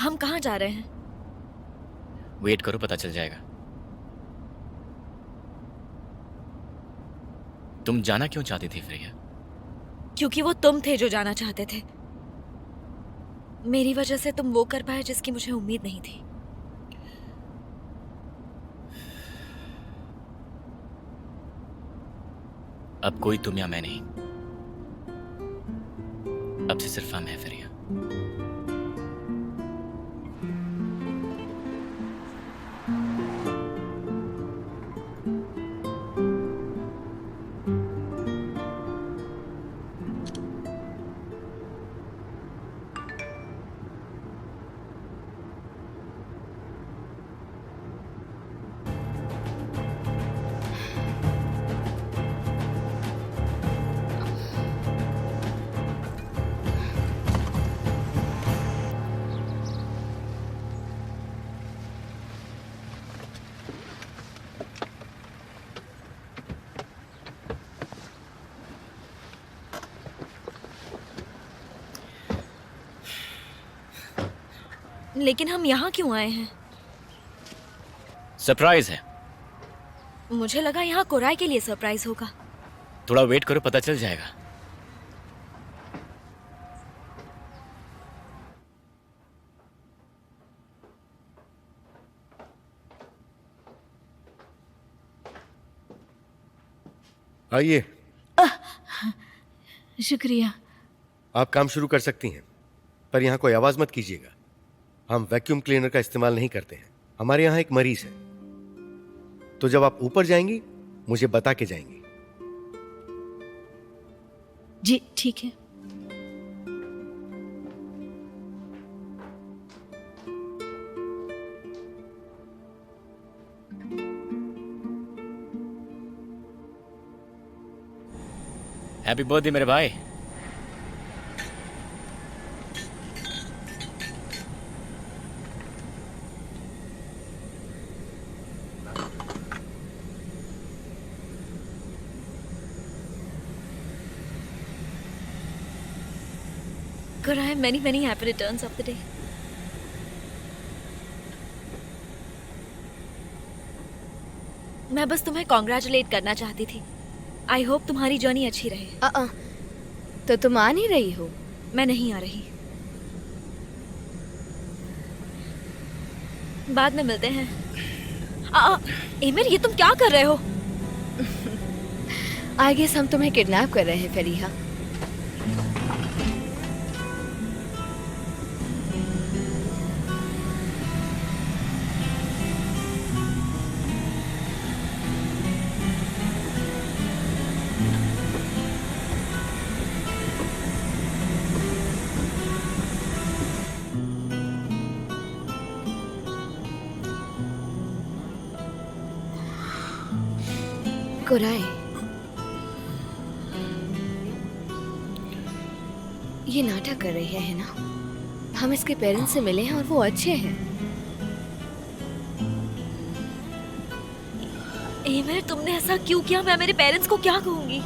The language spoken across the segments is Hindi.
हम कहाँ जा रहे हैं? वेट करो, पता चल जाएगा। तुम जाना क्यों चाहती थी फ्रेया? क्योंकि वो तुम थे जो जाना चाहते थे। मेरी वजह से तुम वो कर पाए जिसकी मुझे उम्मीद नहीं थी। अब कोई तुम या मैं नहीं, अब से सिर्फ हम हैं फ्रेया। लेकिन हम यहाँ क्यों आए हैं? सरप्राइज है। मुझे लगा यहाँ कोराई के लिए सरप्राइज होगा। थोड़ा वेट करो, पता चल जाएगा। आइए। शुक्रिया। आप काम शुरू कर सकती हैं, पर यहाँ कोई आवाज मत कीजिएगा। हम वैक्यूम क्लीनर का इस्तेमाल नहीं करते हैं। हमारे यहाँ एक मरीज है, तो जब आप ऊपर जाएंगी मुझे बता के जाएंगी। जी ठीक है। हैप्पी बर्थडे मेरे भाई। Core i, many happy returns of the day. मैं बस तुम्हें कॉन्ग्रेचुलेट करना चाहती थी। आई होप तुम्हारी जर्नी अच्छी रहे। तो तुम आ नहीं रही हो? मैं नहीं आ रही। बाद में मिलते हैं। एमिर, ये तुम क्या कर रहे हो? आई गेस हम तुम्हें किडनैप कर रहे हैं फरीहा। कोराई, ये नाटक कर रही है ना? हम इसके पेरेंट्स से मिले हैं और वो अच्छे हैं। एमिर, तुमने ऐसा क्यों किया? मैं मेरे पेरेंट्स को क्या कहूंगी?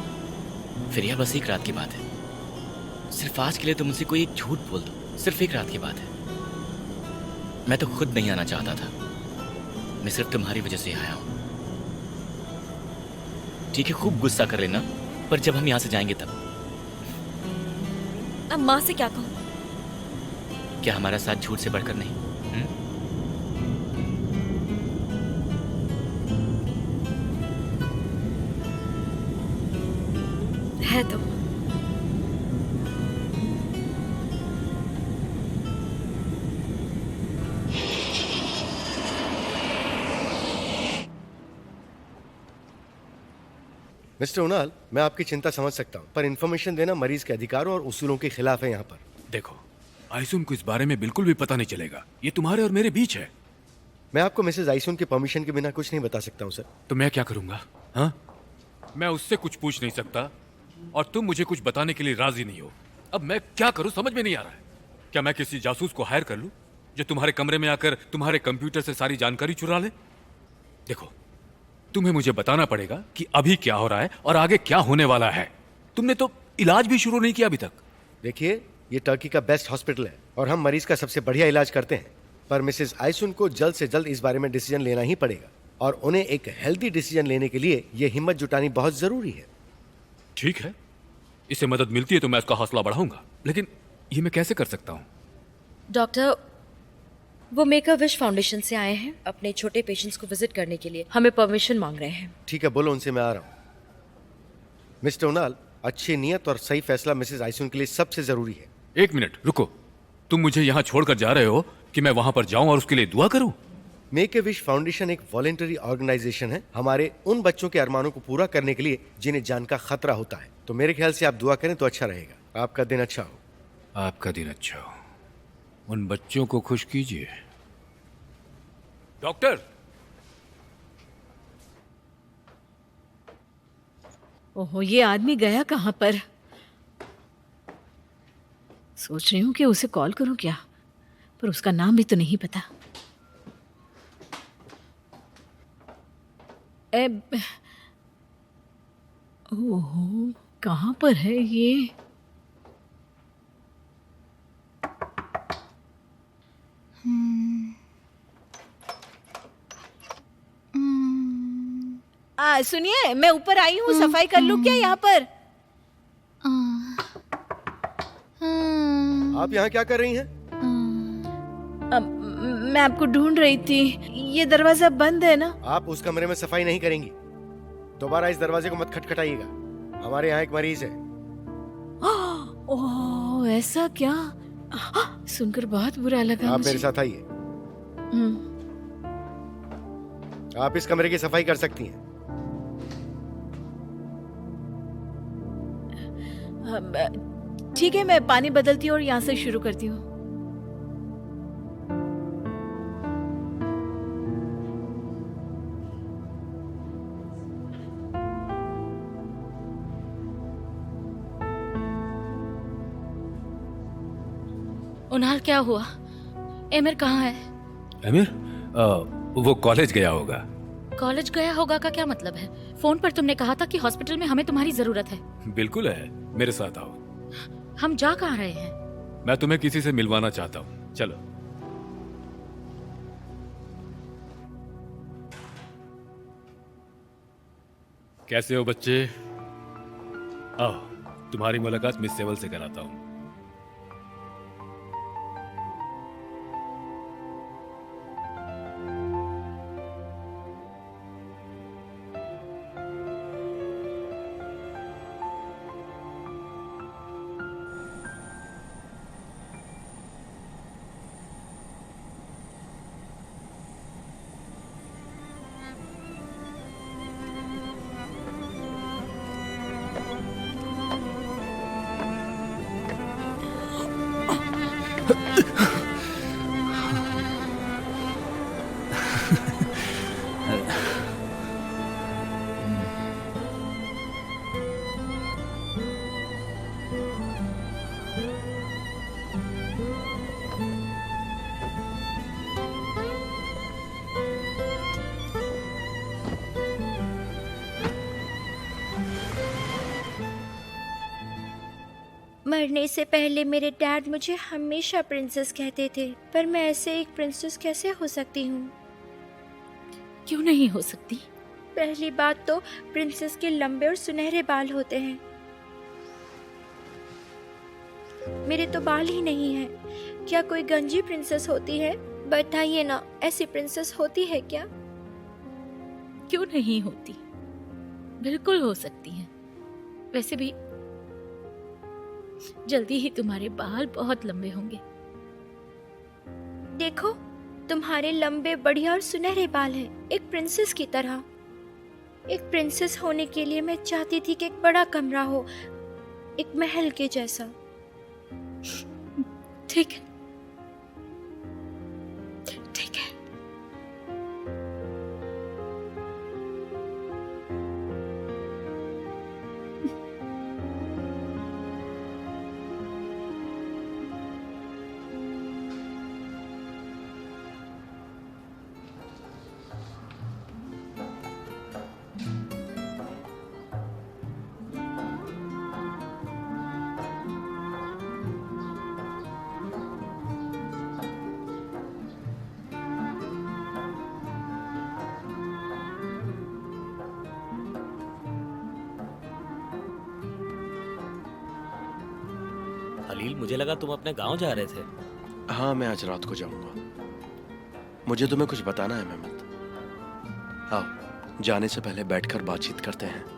फ्रेया, बस एक रात की बात है। सिर्फ आज के लिए तुम मुझसे कोई एक झूठ बोल दो। सिर्फ एक रात की बात है। मैं तो खुद नहीं आना चाहता था, मैं सिर्फ तुम्हारी वजह से आया हूं। ठीक है, खूब गुस्सा कर लेना, पर जब हम यहाँ से जाएंगे तब। अब माँ से क्या कहूँ? क्या हमारा साथ झूठ से बढ़कर नहीं? है तो। मिस्टर उनाल, मैं आपकी चिंता समझ सकता हूँ, पर इंफॉर्मेशन देना मरीज के अधिकारों और उसूलों के खिलाफ है। यहाँ पर देखो, आइसुन को इस बारे में बिल्कुल भी पता नहीं चलेगा। ये तुम्हारे और मेरे बीच है। मैं आपको मिसेज आइसुन की परमिशन के बिना कुछ नहीं बता सकता हूँ सर। तो मैं क्या करूंगा? हाँ, मैं उससे कुछ पूछ नहीं सकता और तुम मुझे कुछ बताने के लिए राजी नहीं हो। अब मैं क्या करूं समझ में नहीं आ रहा है। क्या मैं किसी जासूस को हायर कर लूं जो तुम्हारे कमरे में आकर तुम्हारे कंप्यूटर से सारी जानकारी चुरा ले? देखो, तुम्हें मुझे बताना पड़ेगा कि अभी क्या हो रहा है और आगे क्या होने वाला है। तुमने तो इलाज भी शुरू नहीं किया अभी तक। देखिए, ये टर्की का बेस्ट हॉस्पिटल है। और हम मरीज का सबसे बढ़िया इलाज करते हैं, पर मिसेस आइसुन को जल्द से जल्द इस बारे में डिसीजन लेना ही पड़ेगा और उन्हें एक हेल्दी डिसीजन लेने के लिए ये हिम्मत जुटानी बहुत जरूरी है। ठीक है, इससे मदद मिलती है तो मैं उसका हौसला बढ़ाऊंगा, लेकिन ये मैं कैसे कर सकता हूँ? डॉक्टर, वो मेक अ विश फाउंडेशन से आए हैं अपने छोटे पेशेंट्स को विजिट करने के लिए, हमें परमिशन मांग रहे हैं। ठीक है, बोलो उनसे मैं आ रहा हूँ। मिस्टर उनाल, अच्छी नीयत और सही फैसला मिसेस आइसुन के लिए सबसे जरूरी है। एक मिनट रुको, तुम मुझे यहाँ छोड़कर जा रहे हो कि मैं वहां पर जाऊं और उसके लिए दुआ करूं? मेक ए विश फाउंडेशन एक वॉलेंटरी ऑर्गेनाइजेशन है हमारे उन बच्चों के अरमानों को पूरा करने के लिए जिन्हें जान का खतरा होता है। तो मेरे ख्याल से आप दुआ करें तो अच्छा रहेगा। आपका दिन अच्छा हो। आपका दिन अच्छा हो। उन बच्चों को खुश कीजिए। डॉक्टर, ओहो, ये आदमी गया कहाँ पर? सोच रही हूँ कि उसे कॉल करूँ क्या, पर उसका नाम भी तो नहीं पता। ओहो, कहाँ पर है ये? सुनिए, मैं ऊपर आई हूँ, सफाई कर लूँ क्या यहाँ पर? आप यहाँ क्या कर रही हैं? मैं आपको ढूंढ रही थी। ये दरवाजा बंद है ना? आप उस कमरे में सफाई नहीं करेंगी। दोबारा इस दरवाजे को मत खटखटाइएगा। हमारे यहाँ एक मरीज है। ओह, ऐसा क्या? सुनकर बहुत बुरा लगा आप मुझे। मेरे साथ आइए। आप इस कमरे की सफाई कर सकती हैं। ठीक है, मैं पानी बदलती हूँ और यहाँ से शुरू करती हूँ। उनाल, क्या हुआ? एमिर कहाँ है? एमिर वो कॉलेज गया होगा। कॉलेज गया होगा का क्या मतलब है? फोन पर तुमने कहा था कि हॉस्पिटल में हमें तुम्हारी जरूरत है। बिल्कुल है, मेरे साथ आओ। हम जा कहाँ रहे हैं? मैं तुम्हें किसी से मिलवाना चाहता हूँ, चलो। कैसे हो बच्चे? आओ, तुम्हारी मुलाकात मिस सेवल से कराता हूँ। मरने से पहले मेरे डैड मुझे हमेशा प्रिंसेस कहते थे, पर मैं ऐसे एक प्रिंसेस कैसे हो सकती हूँ? क्यों नहीं हो सकती? पहली बात तो प्रिंसेस के लंबे और सुनहरे बाल होते हैं, मेरे तो बाल ही नहीं हैं। क्या कोई गंजी प्रिंसेस होती है? बताइए ना, ऐसी प्रिंसेस होती है क्या? क्यों नहीं होती? बिल्कुल हो सकती है। वैसे भी जल्दी ही तुम्हारे बाल बहुत लंबे होंगे। देखो, तुम्हारे लंबे बढ़िया और सुनहरे बाल हैं, एक प्रिंसेस की तरह। एक प्रिंसेस होने के लिए मैं चाहती थी कि एक बड़ा कमरा हो, एक महल के जैसा। ठीक है, ठीक है। हलील, मुझे लगा तुम अपने गांव जा रहे थे। हाँ, मैं आज रात को जाऊंगा। मुझे तुम्हें कुछ बताना है मेहमत। आओ, जाने से पहले बैठकर बातचीत करते हैं।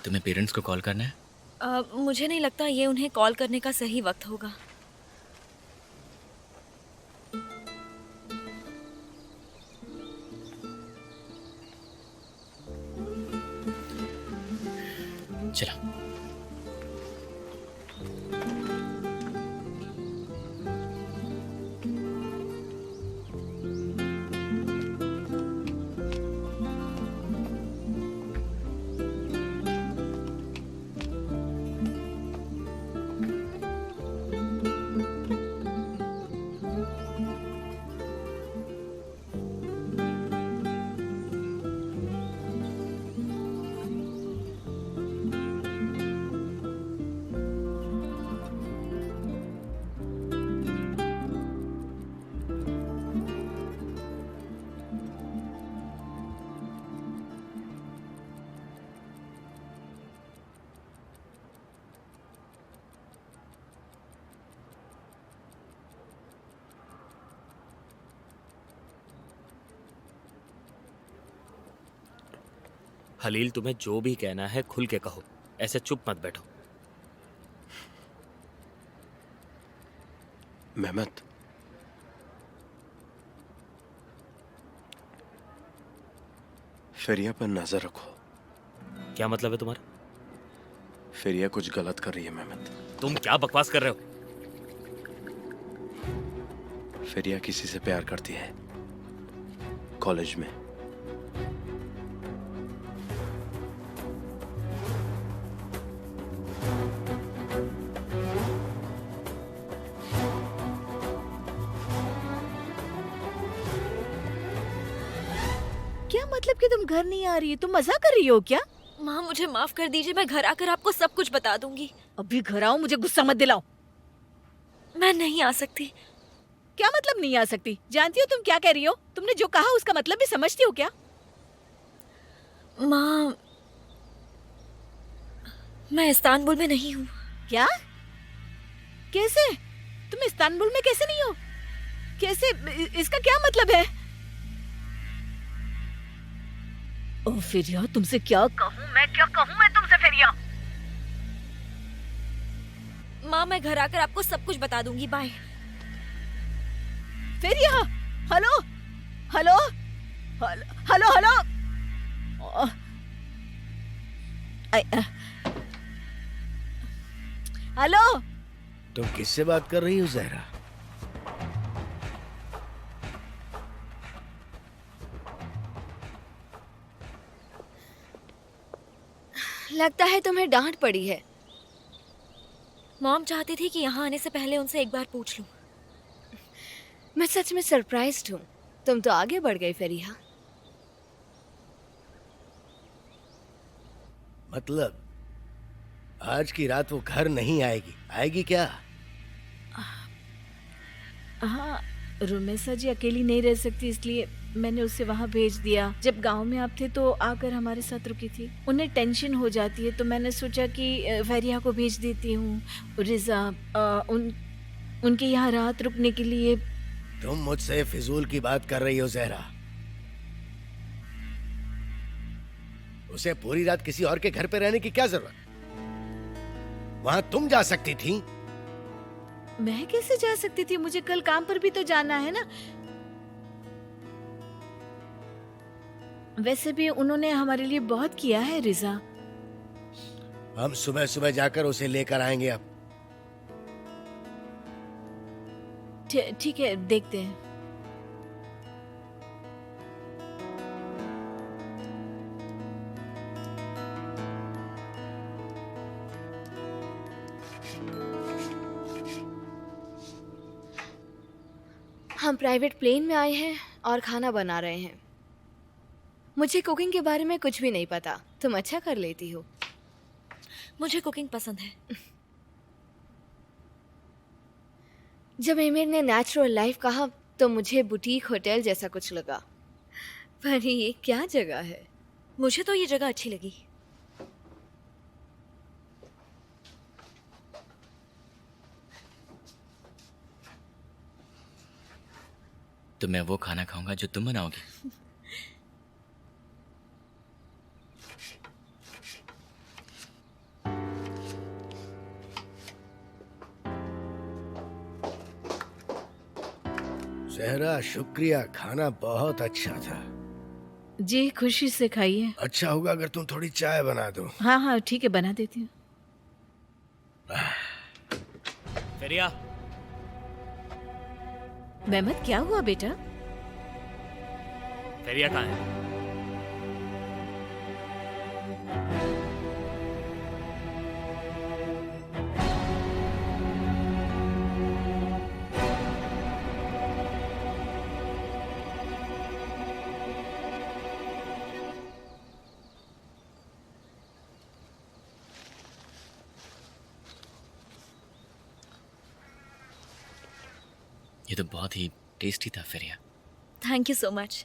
तुम्हें पेरेंट्स को कॉल करना है? मुझे नहीं लगता ये उन्हें कॉल करने का सही वक्त होगा। चलो। हलील, तुम्हें जो भी कहना है खुल के कहो, ऐसे चुप मत बैठो। मेहमत, फेरिया पर नजर रखो। क्या मतलब है तुम्हारा? फेरिया कुछ गलत कर रही है मेहमत। तुम क्या बकवास कर रहे हो? फेरिया किसी से प्यार करती है, कॉलेज में। क्या मतलब कि तुम घर नहीं आ रही है? तुम मजाक कर रही हो क्या? माँ, मुझे माफ कर दीजिए, मैं घर आकर आपको सब कुछ बता दूंगी। अभी घर आओ, मुझे गुस्सा मत दिलाओ। मैं नहीं आ सकती। क्या मतलब नहीं आ सकती? जानती हो तुम क्या कह रही हो? तुमने जो कहा उसका मतलब भी समझती हो क्या? माँ, मैं इस्तांबुल में नहीं हूँ। क्या? कैसे? तुम इस्तांबुल में कैसे नहीं हो? कैसे? इसका क्या मतलब है? ओ फेरिया, तुमसे क्या कहूँ मैं तुमसे फेरिया। माँ, मैं घर आकर आपको सब कुछ बता दूंगी। बाय। फेरिया, hello hello hello hello. Hello. तुम किससे बात कर रही हो जहरा? लगता है तुम्हें डांट पड़ी है। मॉम चाहती थी कि यहाँ आने से पहले उनसे एक बार पूछ लूं। मैं सच में सरप्राइज्ड हूँ। तुम तो आगे बढ़ गई फेरिया। मतलब आज की रात वो घर नहीं आएगी? आएगी क्या? हाँ, रुमेसा जी अकेली नहीं रह सकती, इसलिए मैंने उसे वहाँ भेज दिया। जब गांव में आप थे तो आकर हमारे साथ रुकी थी। उन्हें टेंशन हो जाती है तो मैंने सोचा कि फेरिया को भेज देती हूँ। रिजा उनके यहाँ रात रुकने के लिए। तुम मुझसे फिजूल की बात कर रही हो जहरा। उसे पूरी रात किसी और के घर पे रहने की क्या जरूरत? वहां तुम जा सकती थी। मैं कैसे जा सकती थी? मुझे कल काम पर भी तो जाना है ना। वैसे भी उन्होंने हमारे लिए बहुत किया है रिजा। हम सुबह सुबह जाकर उसे लेकर आएंगे। अब ठीक है, देखते हैं। हम प्राइवेट प्लेन में आए हैं और खाना बना रहे हैं। मुझे कुकिंग के बारे में कुछ भी नहीं पता। तुम अच्छा कर लेती हो। मुझे कुकिंग पसंद है। जब एमिर ने नेचुरल लाइफ कहा तो मुझे बुटीक होटल जैसा कुछ लगा। पर ये क्या जगह है? मुझे तो ये जगह अच्छी लगी। तो मैं वो खाना खाऊंगा जो तुम बनाओगी। जहरा शुक्रिया, खाना बहुत अच्छा था। जी खुशी से खाइए। अच्छा होगा अगर तुम थोड़ी चाय बना दो। हाँ हाँ ठीक है, बना देती हूँ। फेरिया, मेहमद क्या हुआ बेटा? फेरिया कहाँ है? ये तो बहुत ही टेस्टी था फेरिया। Thank you so much.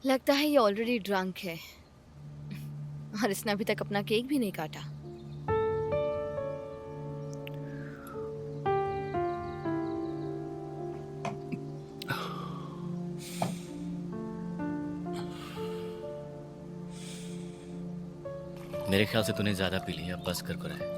लगता है ये ऑलरेडी ड्रंक है और इसने अभी तक अपना केक भी नहीं काटा। मेरे ख्याल से तूने ज्यादा पी लिया, बस कर रहा है।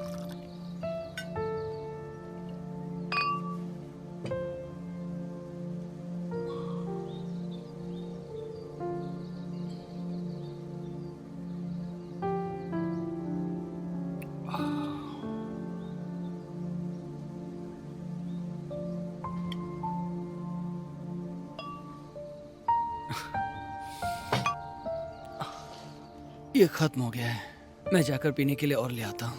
ये खत्म हो गया है। मैं जाकर पीने के लिए और ले आता हूँ।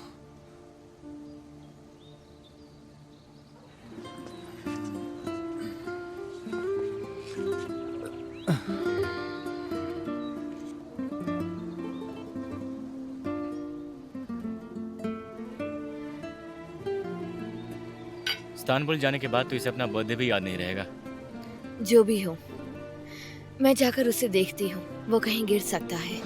इस्तांबुल जाने के बाद तो इसे अपना बर्थडे भी याद नहीं रहेगा। जो भी हो, मैं जाकर उसे देखती हूँ। वो कहीं गिर सकता है।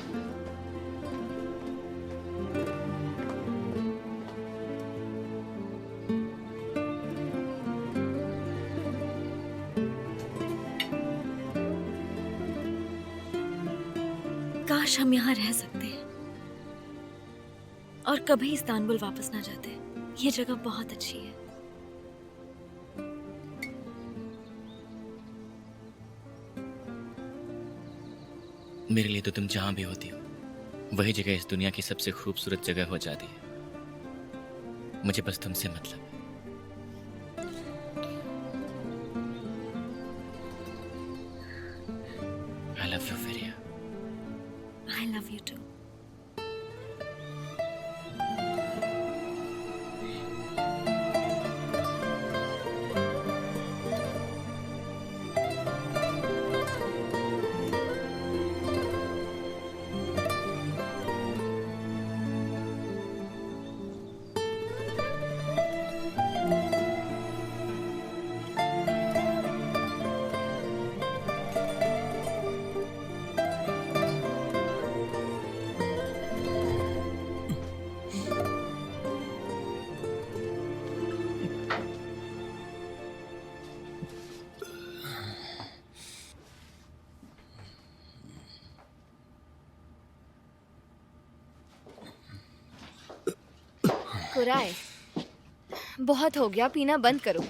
काश हम यहाँ रह सकते और कभी इस्तांबुल वापस ना जाते। ये जगह बहुत अच्छी है। मेरे लिए तो तुम जहां भी होती हो वही जगह इस दुनिया की सबसे खूबसूरत जगह हो जाती है। मुझे बस तुमसे मतलब है। I love you, फेरिया। I love you too. कुराए, बहुत हो गया, पीना बंद करो।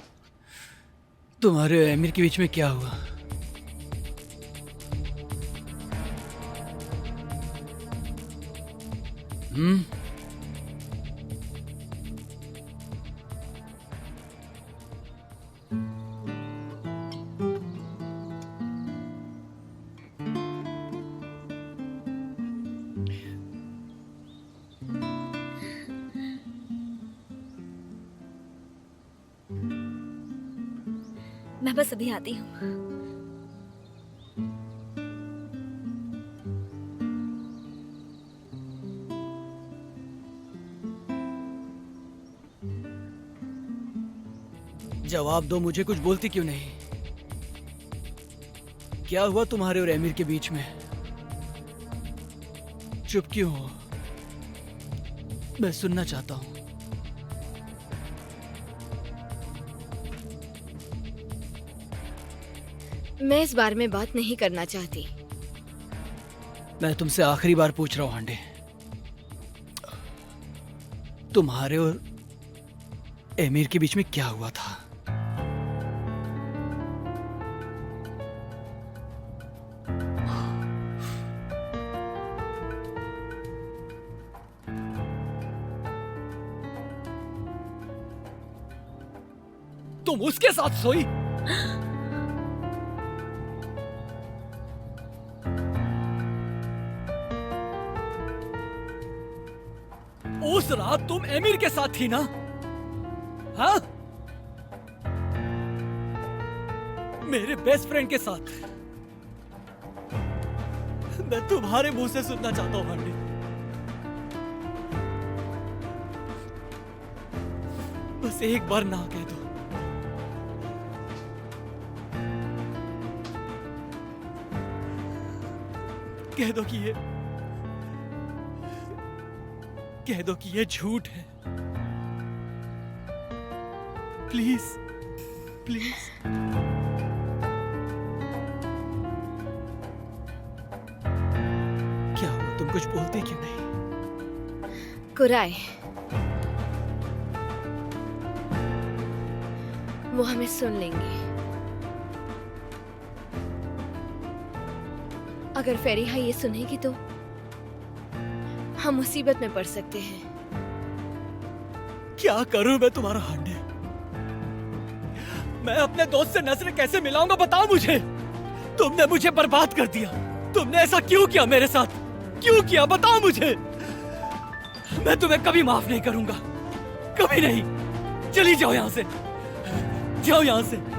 तुम्हारे और एमिर के बीच में क्या हुआ? मैं बस अभी आती हूँ। जवाब दो, मुझे कुछ बोलती क्यों नहीं? क्या हुआ तुम्हारे और एमिर के बीच में? चुप क्यों हो? मैं सुनना चाहता हूं। मैं इस बारे में बात नहीं करना चाहती। मैं तुमसे आखिरी बार पूछ रहा हूं हांडे, तुम्हारे और एमिर के बीच में क्या हुआ था? तुम उसके साथ सोई? उस रात तुम एमिर के साथ थी ना? हाँ? मेरे बेस्ट फ्रेंड के साथ। मैं तुम्हारे मुंह से सुनना चाहता हूं हांडी। बस एक बार ना कह दो। कह दो कि ये झूठ है। Please please. क्या हुआ, तुम कुछ बोलते क्यों नहीं? कुराई, वो हमें सुन लेंगे। अगर फेरिहा ये सुनेगी तो हम मुसीबत में पड़ सकते हैं। क्या करूं मैं तुम्हारा हांडे? मैं अपने दोस्त से नजरें कैसे मिलाऊंगा, बताओ मुझे। तुमने मुझे बर्बाद कर दिया। तुमने ऐसा क्यों किया मेरे साथ? क्यों किया, बताओ मुझे। मैं तुम्हें कभी माफ नहीं करूंगा, कभी नहीं। चली जाओ यहां से, जाओ यहां से।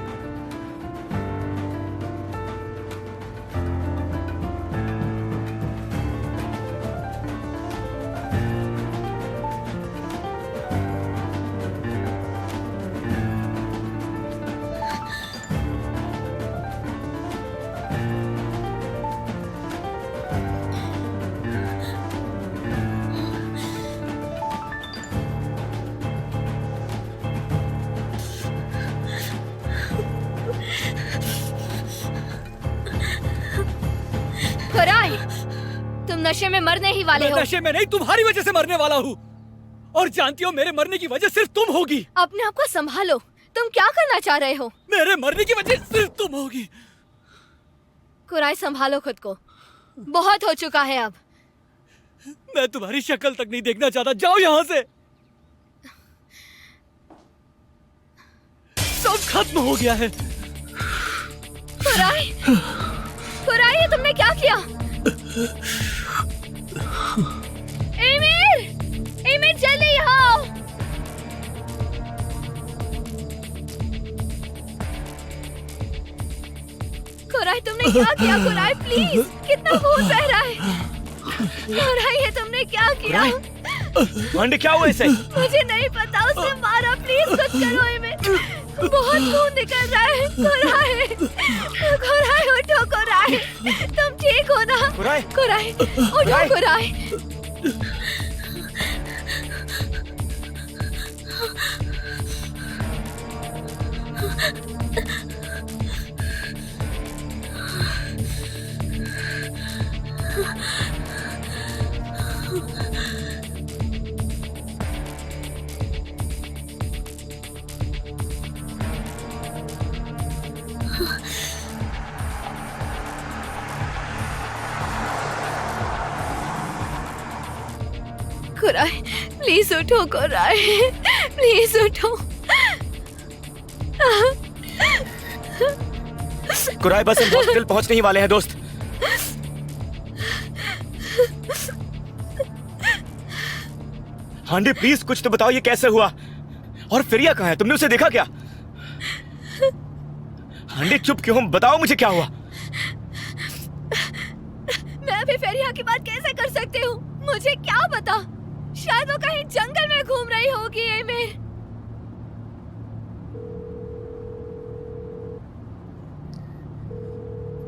कुराई, तुम नशे में मरने ही वाले हो। नशे में नहीं, तुम्हारी वजह से मरने वाला हूँ। और जानती हो मेरे मरने की वजह सिर्फ तुम होगी। अपने आप को संभालो। तुम क्या करना चाह रहे हो? मेरे मरने की वजह सिर्फ तुम होगी। कुराई, संभालो खुद को। बहुत हो चुका है अब। मैं तुम्हारी शक्ल तक नहीं देखना चाहता। जाओ यहाँ से। सब खत्म हो गया है। कुराई, कुराई, ये तुमने क्या किया? एमिर, एमिर जल्दी यहाँ आओ। कुराई, तुमने क्या किया? कुराई प्लीज, कितना खून बह रहा है। कुराई, ये तुमने क्या किया? हांडे, क्या हुआ इसे? मुझे नहीं पता, उसने मारा। प्लीज कुछ करो एमिर, बहुत खून निकल रहा है। कुराई, कुराई उठो। कुराई, तुम ठीक हो ना? कुराई, कुराई उठो। कुराई, कुराई प्लीज उठो। कुराई प्लीज उठो। कुराई, बस हम हॉस्पिटल पहुंचने ही वाले हैं दोस्त। हांडे प्लीज कुछ तो बताओ, ये कैसे हुआ? और फिरिया कहाँ है? तुमने उसे देखा क्या? आंटी चुप क्यों? बताओ मुझे क्या हुआ। मैं अभी फेरिया की बात कैसे कर सकती हूँ? मुझे क्या पता, शायद वो कहीं जंगल में घूम रही होगी। एमिर,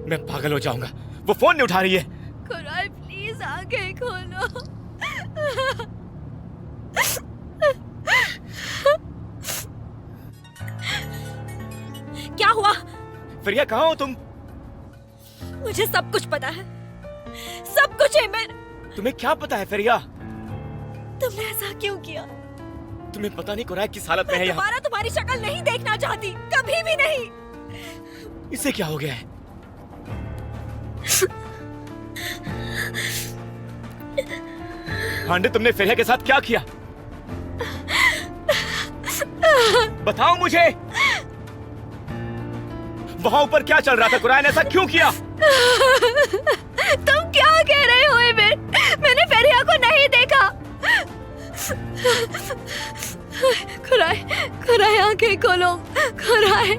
मैं पागल हो जाऊंगा, वो फोन नहीं उठा रही है। खुराई प्लीज आंखें खोलो। क्या हुआ? फेरिया कहाँ हो तुम? मुझे सब कुछ पता है, सब कुछ। एमिर, तुम्हें क्या पता है फेरिया? तुमने ऐसा क्यों किया? तुम्हें पता नहीं कुराई किस हालत में है मैं यहाँ। दोबारा तुम्हारी शक्ल नहीं देखना चाहती, कभी भी नहीं। इसे क्या हो गया है? आंटी तुमने फेरिया के साथ क्या किया? बताओ मुझे। वहां ऊपर क्या चल रहा था? कुराई ने ऐसा क्यों किया? तुम क्या कह रहे हो एमिर? मैंने फेरिया को नहीं देखा। खुराई, खुराई आंखें खोलो। खुराई,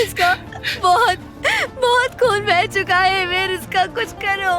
इसका बहुत बहुत खून बह चुका है एमिर, इसका कुछ करो।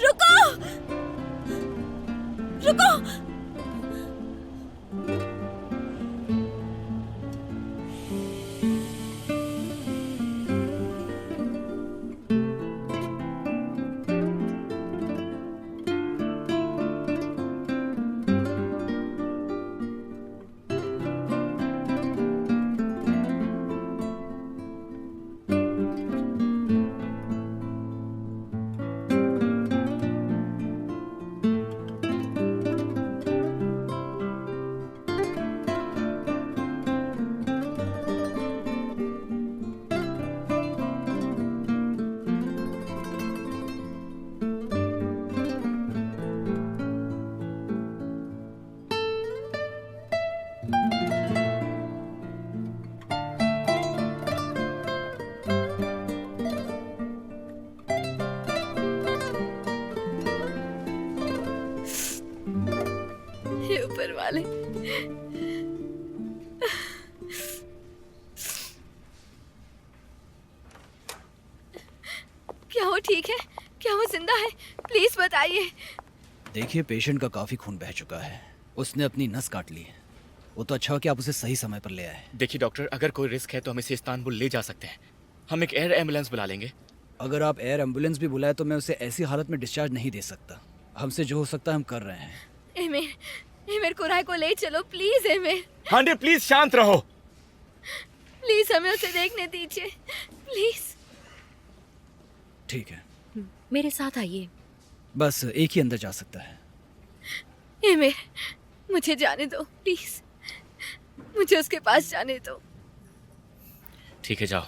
रुको, रुको। हे ऊपर वाले, क्या वो ठीक है? क्या वो जिंदा है? प्लीज बताइए। देखिए, पेशेंट का काफी खून बह चुका है, उसने अपनी नस काट ली है। वो तो अच्छा हो कि आप उसे सही समय पर ले आए। देखिए डॉक्टर, अगर कोई रिस्क है तो हम इसे इस्तांबुल ले जा सकते हैं। हम एक एयर एम्बुलेंस बुला लेंगे। अगर आप एयर एम्बुलेंस भी बुलाए तो मैं उसे ऐसी हालत में डिस्चार्ज नहीं दे सकता। हमसे जो हो सकता है हम कर रहे हैं। एमिर, एमिर, कुराई को ले चलो प्लीज। एमिर, आंटी प्लीज शांत रहो। प्लीज हमें उसे देखने दीजिए, प्लीज। ठीक है, मेरे साथ आइए। बस एक ही अंदर जा सकता है। एमिर, मुझे जाने दो प्लीज, मुझे उसके पास जाने दो। ठीक है, जाओ।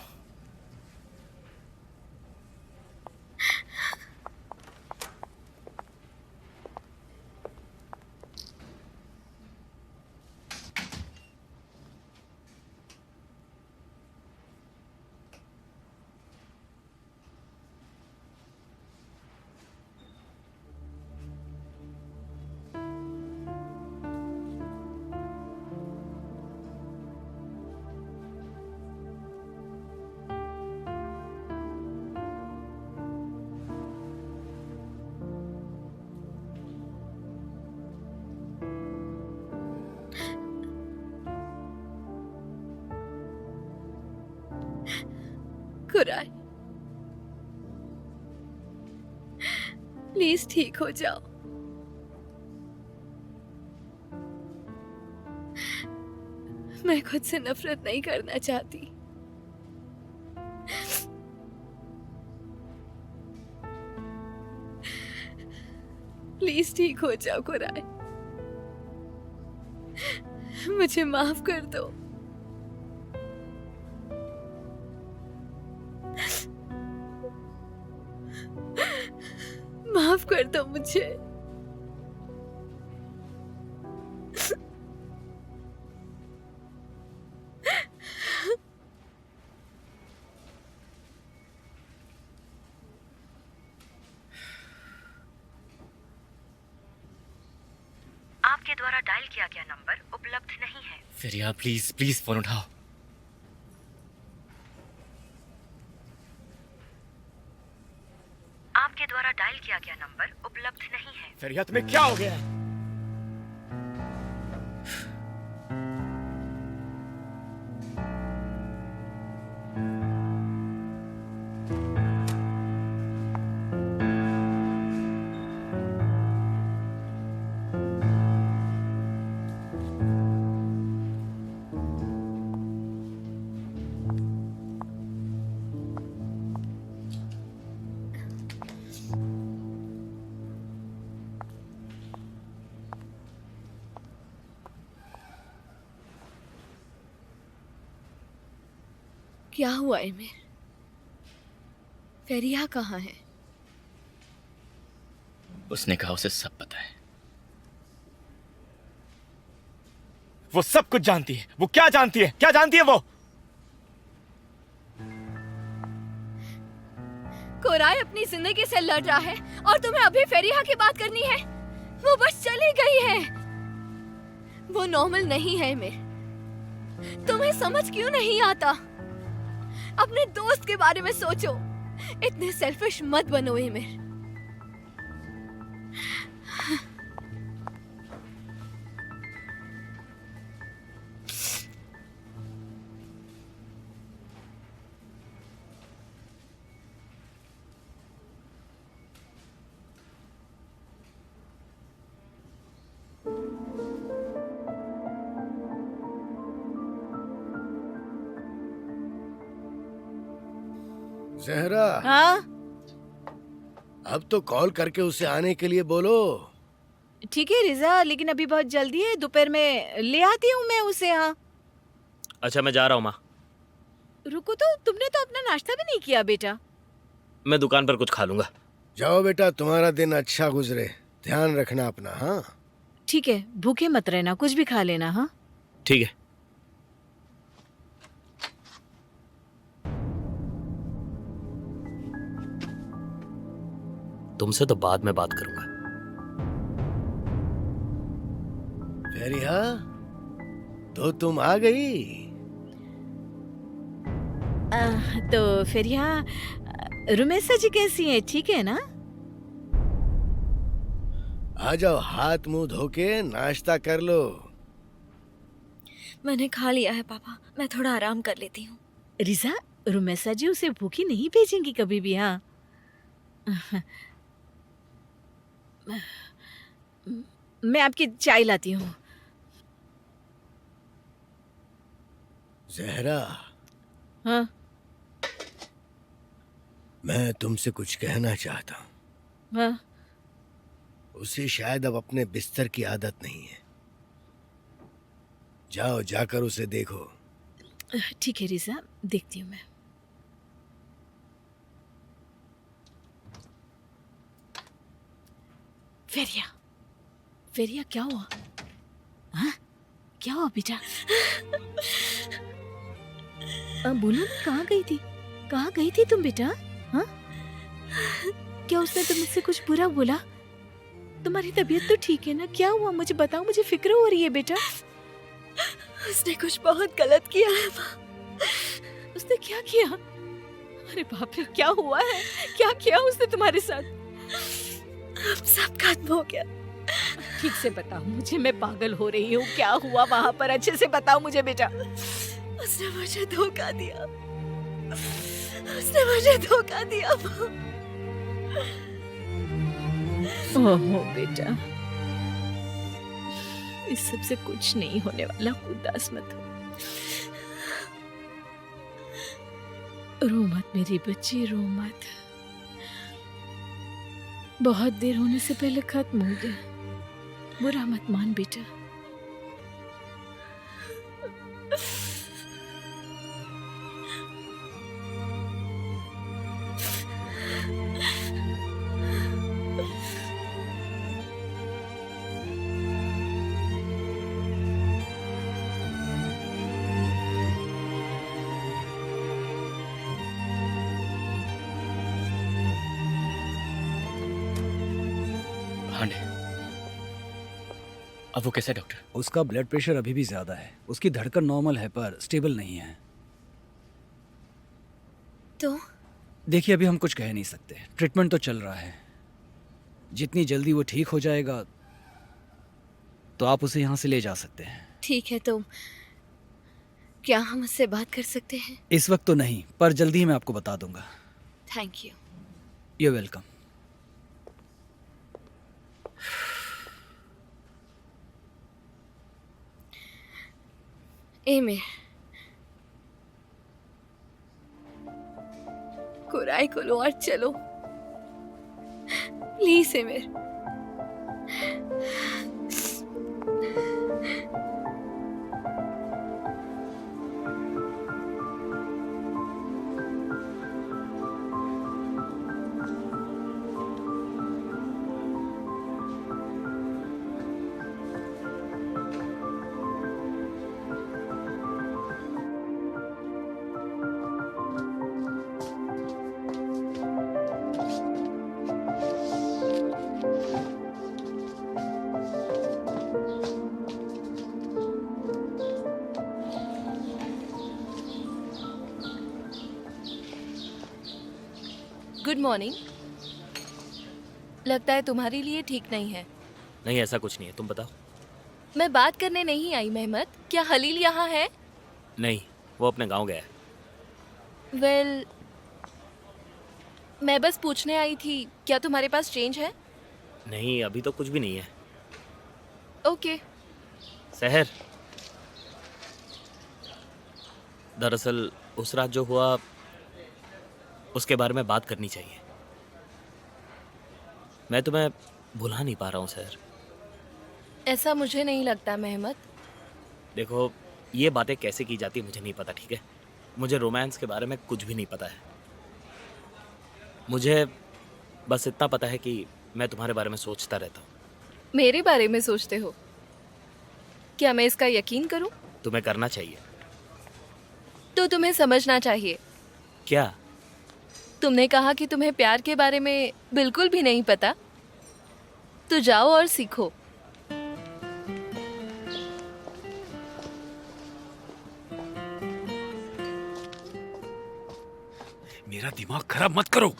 कुराई, प्लीज ठीक हो जाओ। मैं खुद से नफरत नहीं करना चाहती। प्लीज ठीक हो जाओ कुराय, मुझे माफ कर दो। माफ कर दो मुझे। आपके द्वारा डायल किया गया नंबर उपलब्ध नहीं है। फेरिया प्लीज प्लीज फोन उठाओ। आपके द्वारा डायल किया गया नंबर उपलब्ध नहीं है। फेरिया तुम्हें क्या हो गया है? क्या हुआ एमिर? फेरिया कहाँ है? उसने कहा उसे सब पता है। वो सब कुछ जानती है। वो क्या जानती है? क्या जानती है वो? कोराय अपनी जिंदगी से लड़ रहा है और तुम्हें अभी फेरिया की बात करनी है? वो बस चली गई है। वो नॉर्मल नहीं है एमिर। तुम्हें समझ क्यों नहीं आता? अपने दोस्त के बारे में सोचो। इतने सेल्फिश मत बनो एमिर। जहरा, हाँ अब तो कॉल करके उसे आने के लिए बोलो। ठीक है रिजा, लेकिन अभी बहुत जल्दी है। दोपहर में ले आती हूँ मैं उसे। हाँ अच्छा मैं जा रहा हूँ माँ। रुको तो, तुमने तो अपना नाश्ता भी नहीं किया बेटा। मैं दुकान पर कुछ खा लूंगा। जाओ बेटा, तुम्हारा दिन अच्छा गुजरे। ध्यान रखना अपना। हाँ ठीक है, भूखे मत रहना, कुछ भी खा लेना। हाँ ठीक है। तुमसे तो बाद में बात करूंगा। फेरिया, तो तुम आ गई? तो फिर यहाँ रुमेसा जी कैसी हैं? ठीक है ना? आ जाओ, हाथ मुंह धो के नाश्ता कर लो। मैंने खा लिया है पापा, मैं थोड़ा आराम कर लेती हूँ। रिजा, रुमेसा जी उसे भूखी नहीं भेजेंगी कभी भी। हाँ मैं आपकी चाय लाती हूँ। जहरा, हाँ मैं तुमसे कुछ कहना चाहता हूँ। हाँ उसे शायद अब अपने बिस्तर की आदत नहीं है। जाओ, जाकर उसे देखो। ठीक है रिजा, देखती हूँ मैं। फेरिया, फेरिया क्या हुआ? हाँ क्या हुआ बेटा? बोलो ना, कहाँ गई थी? कहाँ गई थी तुम बेटा? हाँ क्या उसने तुमसे कुछ बुरा बोला? तुम्हारी तबीयत तो ठीक है ना? क्या हुआ मुझे बताओ, मुझे फिक्र हो रही है बेटा। उसने कुछ बहुत गलत किया है माँ। उसने क्या किया? अरे बाप रे, क्या हुआ है? क्या किया उसने तुम्हारे साथ? अब सब खत्म हो गया। ठीक से बताओ मुझे, मैं पागल हो रही हूँ। क्या हुआ वहाँ पर? अच्छे से बताओ मुझे बेटा। उसने मुझे धोखा दिया। उसने मुझे धोखा दिया। ओहो बेटा, इस सब से कुछ नहीं होने वाला, उदास मत हो। रो मत मेरी बच्ची, रो मत। बहुत देर होने से पहले खत्म हो गया। बुरा मत मान बेटा। हांडे, अब वो कैसा है डॉक्टर? उसका ब्लड प्रेशर अभी भी ज्यादा है। उसकी धड़कन नॉर्मल है पर स्टेबल नहीं है। तो देखिए, अभी हम कुछ कह नहीं सकते। ट्रीटमेंट तो चल रहा है। जितनी जल्दी वो ठीक हो जाएगा तो आप उसे यहाँ से ले जा सकते हैं। ठीक है, तो क्या हम उससे बात कर सकते हैं? इस वक्त तो नहीं, पर जल्दी ही मैं आपको बता दूंगा। Thank you. You welcome. एमिर, कुराई को लो और चलो प्लीज एमिर। Good morning. लगता है तुम्हारे लिए ठीक नहीं है। नहीं, ऐसा कुछ नहीं है, तुम बताओ। मैं बात करने नहीं आई मेहमत। क्या हलील यहाँ है? नहीं, वो अपने गांव गया है। वेल, मैं बस पूछने आई थी, क्या तुम्हारे पास चेंज है? नहीं, अभी तो कुछ भी नहीं है। ओके। सहर, दरअसल उस रात जो हुआ उसके बारे में बात करनी चाहिए। मैं तुम्हें भुला नहीं पा रहा हूँ सहर। ऐसा मुझे नहीं लगता मेहमत। देखो, ये बातें कैसे की जाती है मुझे नहीं पता, ठीक है? मुझे रोमांस के बारे में कुछ भी नहीं पता है। मुझे बस इतना पता है कि मैं तुम्हारे बारे में सोचता रहता हूँ। मेरे बारे में सोचते हो? क्या मैं इसका यकीन करूं? तुम्हें करना चाहिए। तो तुम्हें समझना चाहिए। क्या? तुमने कहा कि तुम्हें प्यार के बारे में बिल्कुल भी नहीं पता, तो जाओ और सीखो। मेरा दिमाग खराब मत करो।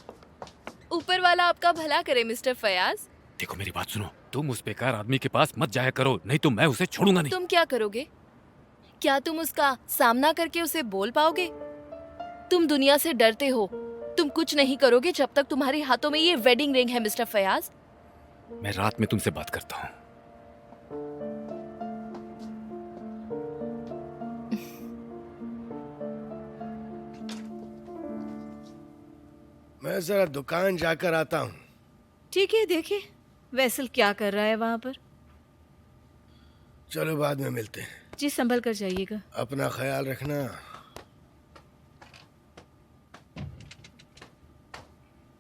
ऊपर वाला आपका भला करे मिस्टर फयाज। देखो, मेरी बात सुनो। तुम उस बेकार आदमी के पास मत जाया करो, नहीं तो मैं उसे छोड़ूंगा नहीं। तुम क्या करोगे? क्या तुम उसका सामना करके उसे बोल पाओगे? तुम दुनिया से डरते हो। तुम कुछ नहीं करोगे जब तक तुम्हारे हाथों में ये वेडिंग रिंग है मिस्टर फयाज। मैं रात में तुमसे बात करता हूँ। मैं जरा दुकान जाकर आता हूँ। ठीक है, देखिए वैसल क्या कर रहा है वहां पर। चलो बाद में मिलते हैं। जी, संभल कर जाइएगा। अपना ख्याल रखना।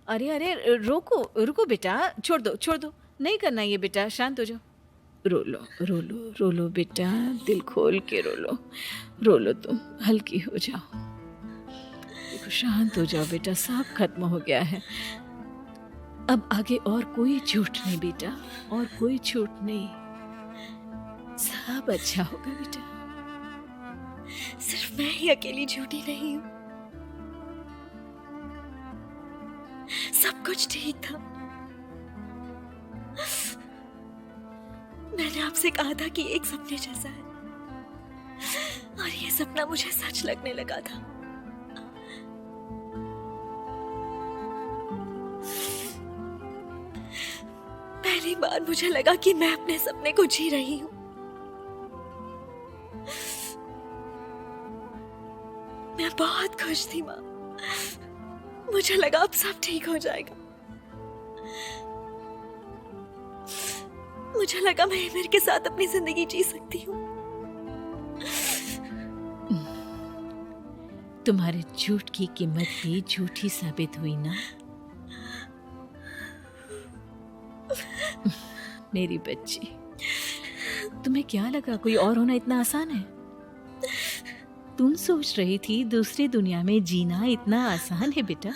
अरे अरे, रोको रुको बेटा, छोड़ दो, नहीं करना ये बेटा, शांत हो जाओ। रो लो बेटा, दिल खोल के रो लो तुम, हल्की हो जाओ। देखो, शांत हो जाओ बेटा, सब खत्म हो गया है। अब आगे और कोई झूठ नहीं बेटा, और कोई झूठ नहीं। सब अच्छा होगा बेटा। सिर्फ मैं ही अकेली झूठी नहीं हूँ। सब कुछ ठीक था। मैंने आपसे कहा था कि एक सपने जैसा है, और ये सपना मुझे सच लगने लगा था। पहली बार मुझे लगा कि मैं अपने सपने को जी रही हूं। मैं बहुत खुश थी माँ। मुझे लगा अब सब ठीक हो जाएगा। मुझे लगा मैं एमिर के साथ अपनी जिंदगी जी सकती हूँ। तुम्हारे झूठ की कीमत भी झूठी साबित हुई ना। मेरी बच्ची, तुम्हें क्या लगा कोई और होना इतना आसान है? तुम सोच रही थी दूसरी दुनिया में जीना इतना आसान है बेटा।